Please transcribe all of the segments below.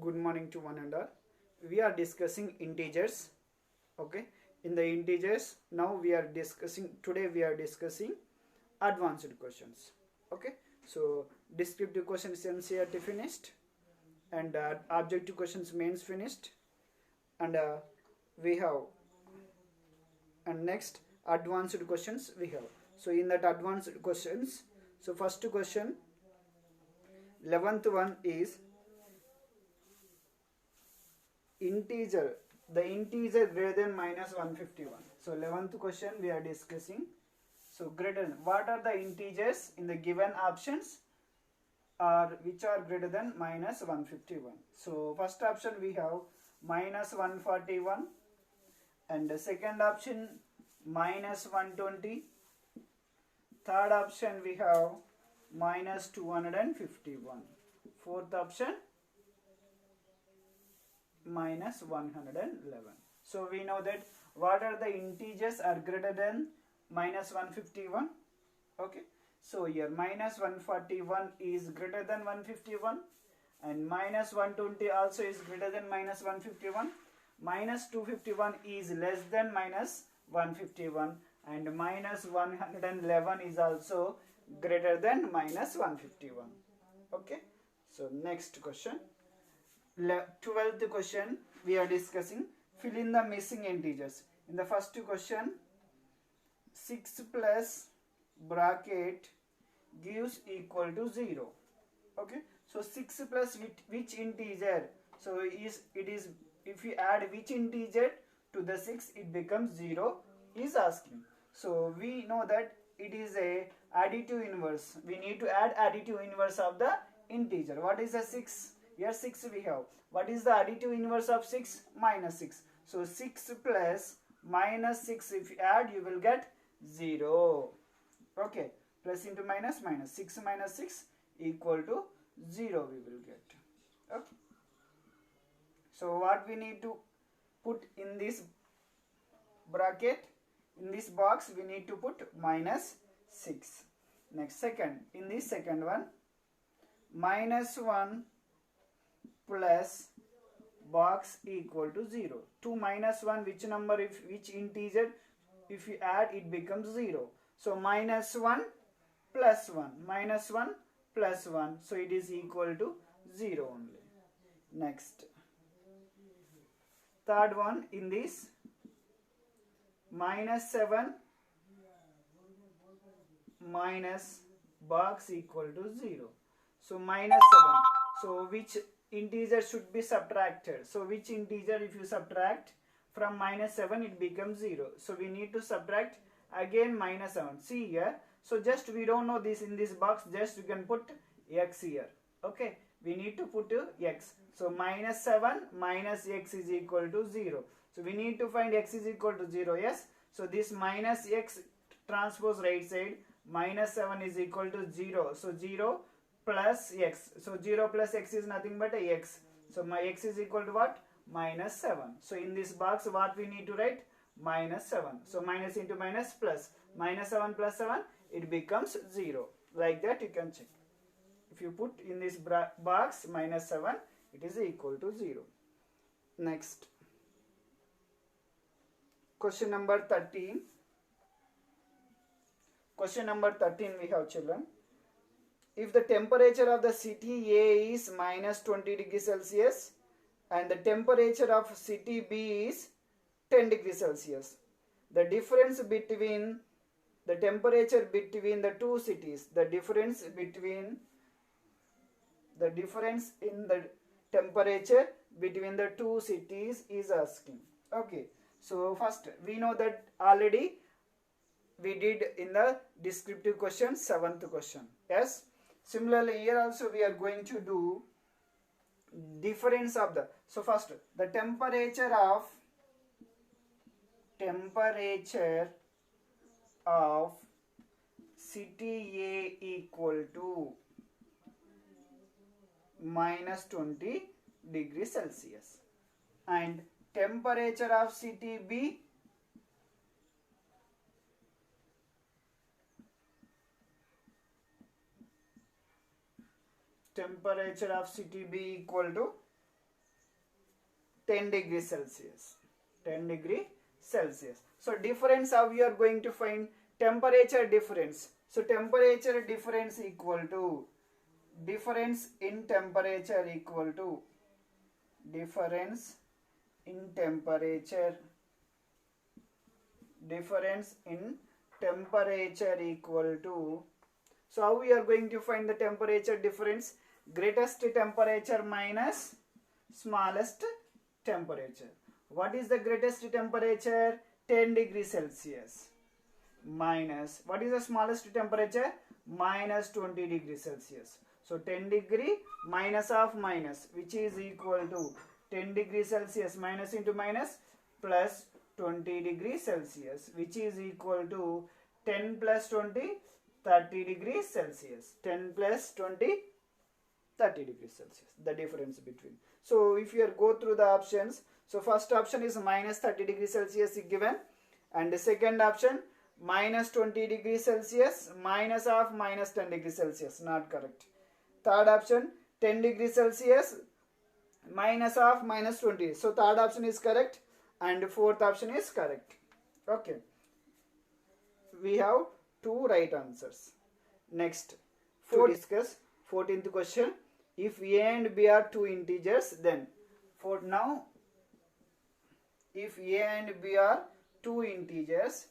Good morning to one and all. We are discussing integers. Okay. In the integers, now today we are discussing advanced questions. Okay. So descriptive questions NCERT finished, and objective questions mains finished, and we have, and next advanced questions we have. So in that advanced questions, so first question, 11th one is integer, the integer greater than minus 151. So 11th question we are discussing. So greater than, what are the integers in the given options are which are greater than minus 151? So first option we have minus 141, and the second option minus 120. Third option we have minus 251. Fourth option minus 111. So we know that what are the integers are greater than minus 151. Okay, so here minus 141 is greater than 151, and minus 120 also is greater than minus 151. Minus 251 is less than minus 151, and minus 111 is also greater than minus 151. Okay, so next question, 12th question we are discussing, fill in the missing integers. In the first question, 6 plus bracket gives equal to 0. Okay, so 6 plus which integer? So it is if you add which integer to the 6, it becomes 0 is asking. So we know that it is a additive inverse. We need to add additive inverse of the integer. What is the 6? Here 6 we have. What is the additive inverse of 6? Minus 6. So 6 plus minus 6, if you add, you will get 0. Okay, plus into minus, minus 6 minus 6 equal to 0 we will get. Okay, so what we need to put in this bracket, in this box we need to put minus 6. Next, second, in this second one, minus 1 plus box equal to 0. 2 minus 1, which number, which integer, if you add, it becomes 0. So minus 1 plus 1, minus 1 plus 1, so it is equal to 0 only. Next, third one, in this, minus 7 minus box equal to 0. So minus 7. So which integer should be subtracted? So which integer, if you subtract from minus 7, it becomes 0. So we need to subtract again minus 7. See here. So just we don't know this in this box, just you can put x here. Okay, we need to put x. So minus 7 minus x is equal to 0. So we need to find x is equal to 0. Yes. So this minus x transpose right side, minus 7 is equal to 0. So 0 plus x. So 0 plus x is nothing but a x. So my x is equal to what? Minus 7. So in this box what we need to write? Minus 7. So minus into minus plus. Minus 7 plus 7, it becomes 0. Like that you can check. If you put in this box minus 7, it is equal to 0. Next. Question number 13. Question number 13 we have, children. If the temperature of the city A is minus 20 degrees Celsius and the temperature of city B is 10 degrees Celsius, the difference between the temperature between the two cities, the difference in the temperature between the two cities is asking. Okay, so first we know that already we did in the descriptive question, 7th question. Yes. Similarly, here also we are going to do difference of the. So first, the temperature of city A equal to minus 20 degrees Celsius, and temperature of city B equal to 10 degrees Celsius. 10 degree Celsius. So difference, how you are going to find? Temperature difference. So temperature difference equal to difference in temperature equal to difference in temperature. Difference in temperature equal to, so how we are going to find the temperature difference? Greatest temperature minus smallest temperature. What is the greatest temperature? 10 degrees Celsius minus, what is the smallest temperature? Minus 20 degrees Celsius. So 10 degree minus of minus, which is equal to 10 degrees Celsius minus into minus plus 20 degrees Celsius, which is equal to 10 plus 20, 30 degrees Celsius. 10 plus 20, 30 degrees Celsius, the difference between. So if you go through the options, so first option is minus 30 degrees Celsius given, and the second option minus 20 degrees Celsius minus of minus 10 degrees Celsius, not correct. Third option 10 degrees Celsius minus of minus 20, so third option is correct and fourth option is correct. Okay, we have two right answers. Next, to discuss 14th question. If a and b are two integers, then for now, if a and b are two integers,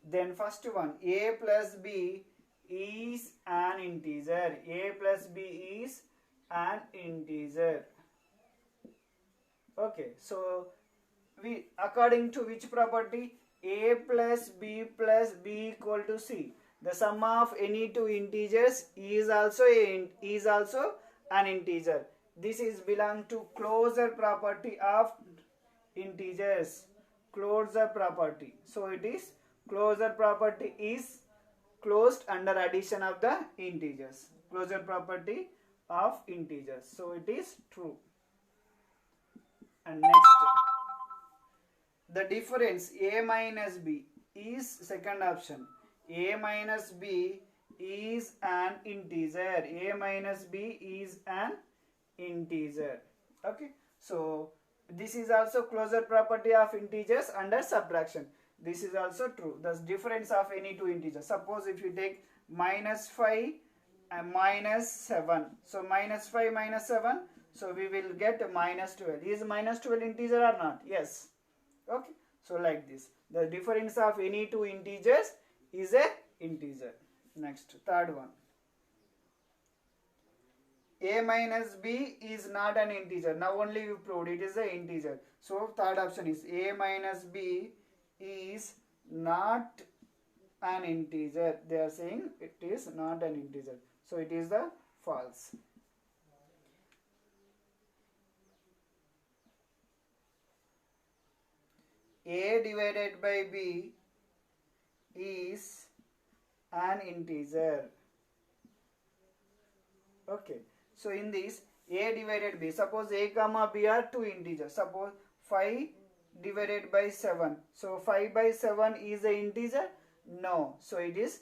then first one, a plus b is an integer. A plus b is an integer. Okay, so we, according to which property? A plus b equal to c. The sum of any two integers is also an integer. This is belong to closure property of integers. Closure property. So it is closure property is closed under addition of the integers. Closure property of integers. So it is true. And next, the difference a minus b is second option. A minus b is an integer. A minus b is an integer. Okay, so this is also closure property of integers under subtraction. This is also true. The difference of any two integers. Suppose if you take minus 5 and minus 7. So minus 5 minus 7. So we will get minus 12. Is minus 12 integer or not? Yes. Okay. So like this. The difference of any two integers is a integer. Next, third one. A minus b is not an integer. Now only we proved it is an integer. So third option is a minus b is not an integer. They are saying it is not an integer. So it is the false. A divided by b is an integer. Okay. So in this a divided b, suppose a comma b are two integers. Suppose 5 divided by 7. So 5 by 7 is an integer? No. So it is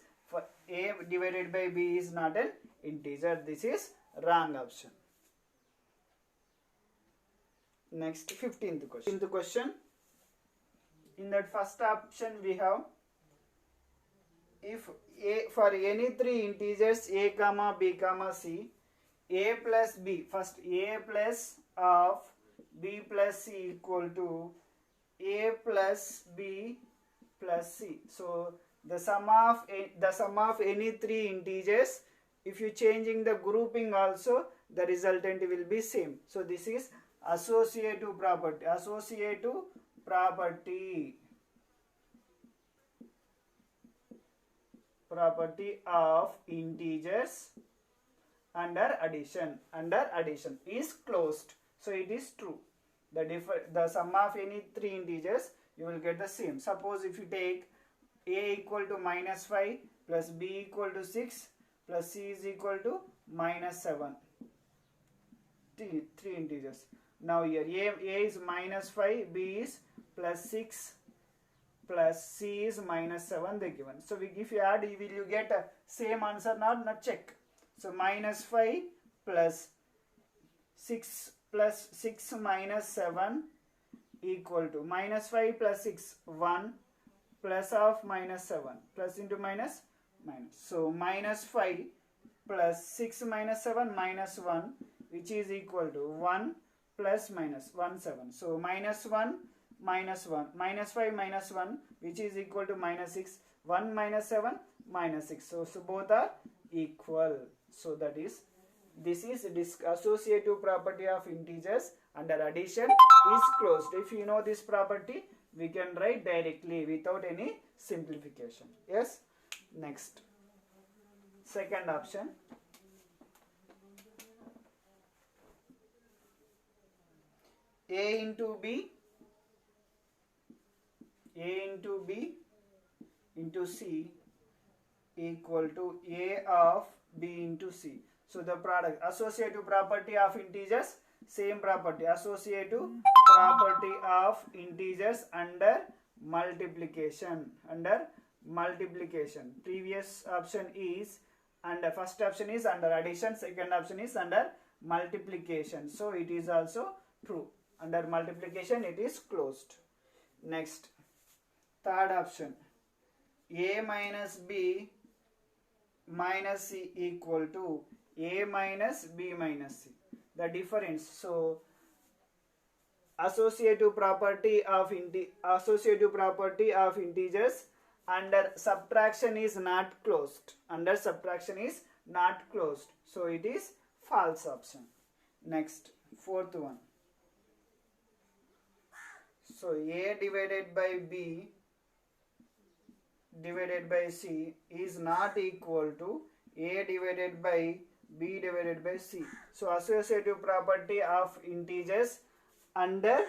a divided by b is not an integer. This is wrong option. Next, 15th question. 15th question. In that first option we have, if a for any three integers a comma b comma c, a plus b, first a plus of b plus c equal to a plus b plus c. So the sum of any three integers, if you changing the grouping also, the resultant will be same. So this is associative property. Associative property. Property of integers under addition. Under addition is closed. So it is true. The sum of any three integers, you will get the same. Suppose if you take a equal to minus 5 plus b equal to 6 plus c is equal to minus 7. Three integers. Now here a is minus 5, b is plus 6 plus c is minus 7 they given. So if you add, will you get a same answer or not? Not check. So minus 5 plus 6 minus 7 equal to minus 5 plus 6 1 plus of minus 7 plus into minus minus. So minus 5 plus 6 minus 7 minus 1 which is equal to 1 plus minus 1 7. So minus 1 minus 1 minus 5 minus 1 which is equal to minus 6, 1 minus 7 minus 6. So both are equal. So that is, this is associative property of integers under addition is closed. If you know this property, we can write directly without any simplification. Yes. Next, second option. A into B into C equal to A of B into C. So the product, associative property of integers, same property, associative property of integers under multiplication. Previous option is under, first option is under addition, second option is under multiplication. So it is also true. Under multiplication it is closed. Next, third option, A minus B minus C equal to A minus B minus C. The difference. So associative property of integers under subtraction is not closed. Under subtraction is not closed. So it is false option. Next, fourth one. So A divided by B divided by C is not equal to A divided by B divided by C. So associative property of integers under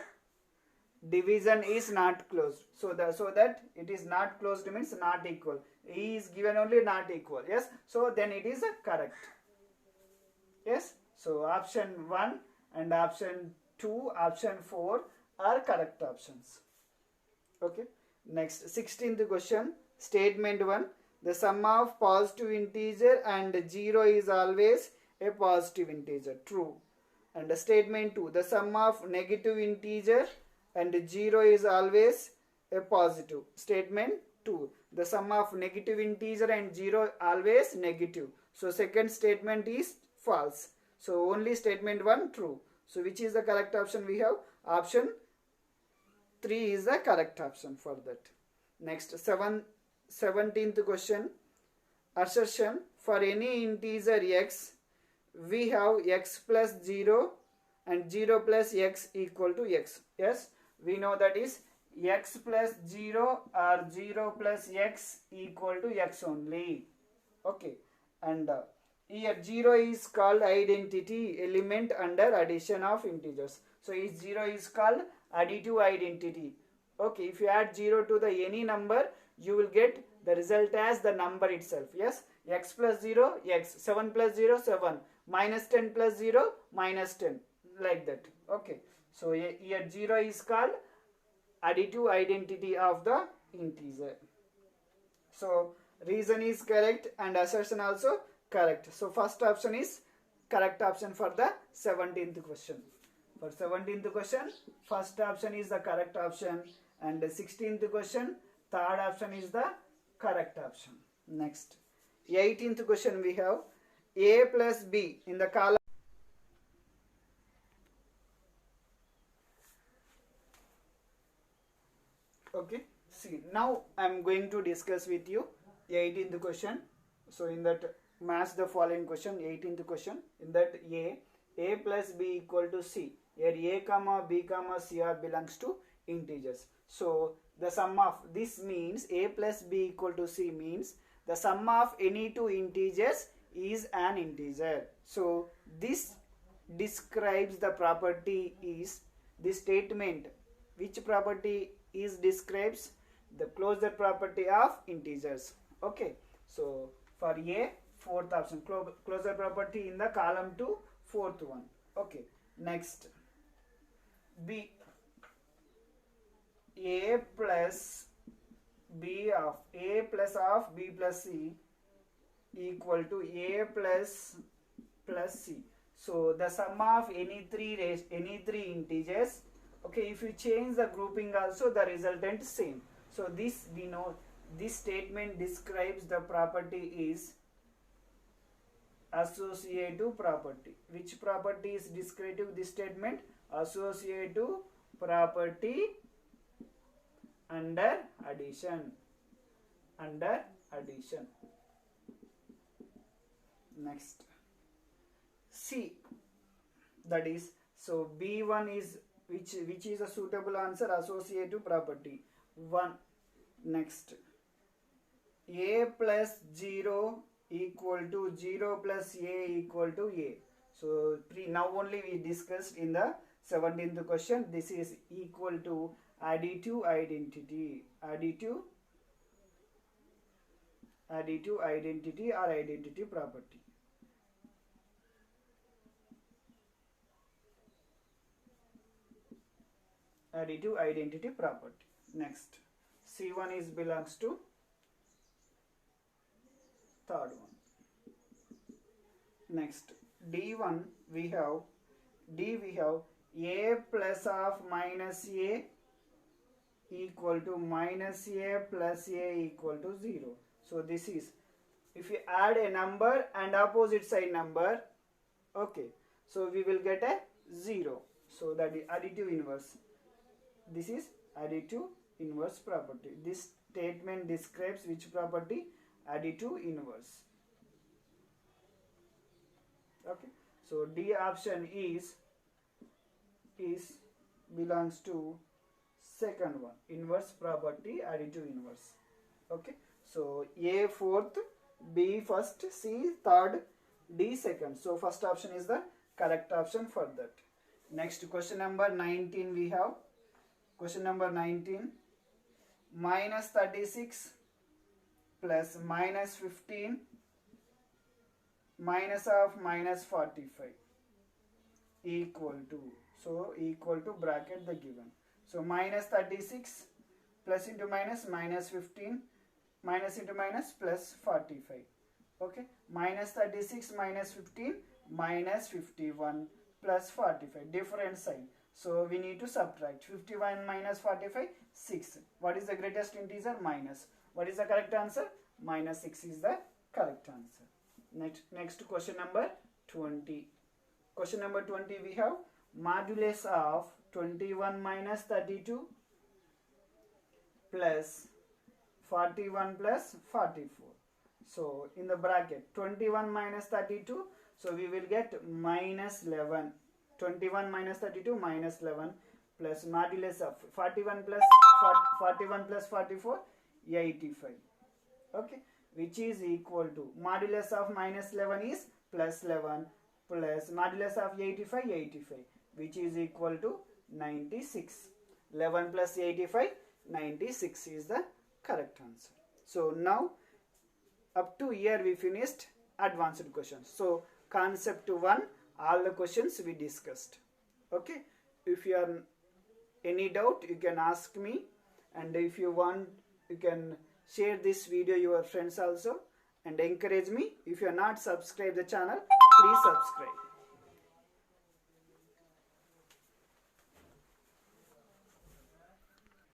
division is not closed. So that it is not closed means not equal. E is given only not equal. Yes. So then it is correct. Yes. So option 1 and option 2, option 4 are correct options. Okay. Next, 16th question. Statement 1. The sum of positive integer and 0 is always a positive integer. True. And statement 2. The sum of negative integer and 0 is always a positive. Statement 2. The sum of negative integer and 0 always negative. So second statement is false. So only statement 1 true. So which is the correct option we have? Option 3 is the correct option for that. Next, 17th question. Assertion, for any integer x, we have x plus 0 and 0 plus x equal to x. Yes, we know that is x plus 0 or 0 plus x equal to x only. Okay, and here 0 is called identity element under addition of integers. So 0 is called additive identity. Okay, if you add 0 to the any number, you will get the result as the number itself. Yes, x plus 0 x, 7 plus 0 7, minus 10 plus 0 minus 10, like that. Okay, so here 0 is called additive identity of the integer. So reason is correct and assertion also correct. So first option is correct option for the 17th question. For 17th question, first option is the correct option, and the 16th question, third option is the correct option. Next, 18th question we have A plus B in the column. Okay, see, now I am going to discuss with you 18th question. So in that, match the following question. 18th question, in that A plus B equal to C. Here A comma B comma C are belongs to integers. So the sum of this means A plus B equal to C means the sum of any two integers is an integer. So this describes the property is this statement. Which property is describes the closure property of integers. Okay, so for A, fourth option, closure property in the column 2, fourth one. Okay, next, B, A plus B of A plus of B plus C equal to A plus C. So the sum of any three integers Okay, if you change the grouping also, the resultant same. So this we know, this statement describes the property is associative property. Which property is descriptive this statement? Associative property under addition. Under addition. Next, C, that is, so B1 is which is a suitable answer? Associative property 1. Next, A plus 0 equal to 0 plus A equal to A. So now only we discussed in the 17th question. This is equal to additive identity. Additive identity or identity property. Additive identity property. Next, C1 is belongs to third one. Next, D1 we have A plus of minus A equal to minus A plus A equal to 0. So this is, if you add a number and opposite side number, okay, so we will get a 0. So that is additive inverse. This is additive inverse property. This statement describes which property? Additive inverse. Okay, so D option is belongs to second one, inverse property, additive inverse. Okay, so A fourth, B first, C third, D second. So first option is the correct option for that. Next, question number 19 we have. Question number 19, minus 36 plus minus 15 minus of minus 45 equal to, so equal to bracket the given. So minus 36 plus into minus, minus 15 minus into minus plus 45. Okay, minus 36 minus 15 minus 51 plus 45, different sign. So we need to subtract. 51 minus 45, 6. What is the greatest integer? Minus. What is the correct answer? Minus 6 is the correct answer. Next question number 20. Question number 20 we have modulus of 21 minus 32 plus 41 plus 44. So in the bracket 21 minus 32, so we will get minus 11. 21 minus 32 minus 11 plus modulus of 41 plus 44, 85. Okay, which is equal to modulus of minus 11 is plus 11 plus modulus of 85, which is equal to 96. 11 plus 85, 96 is the correct answer. So now up to here we finished advanced questions. So concept 1, all the questions we discussed. Okay, if you are any doubt you can ask me, and if you want you can share this video your friends also, and encourage me. If you are not subscribed the channel, please subscribe.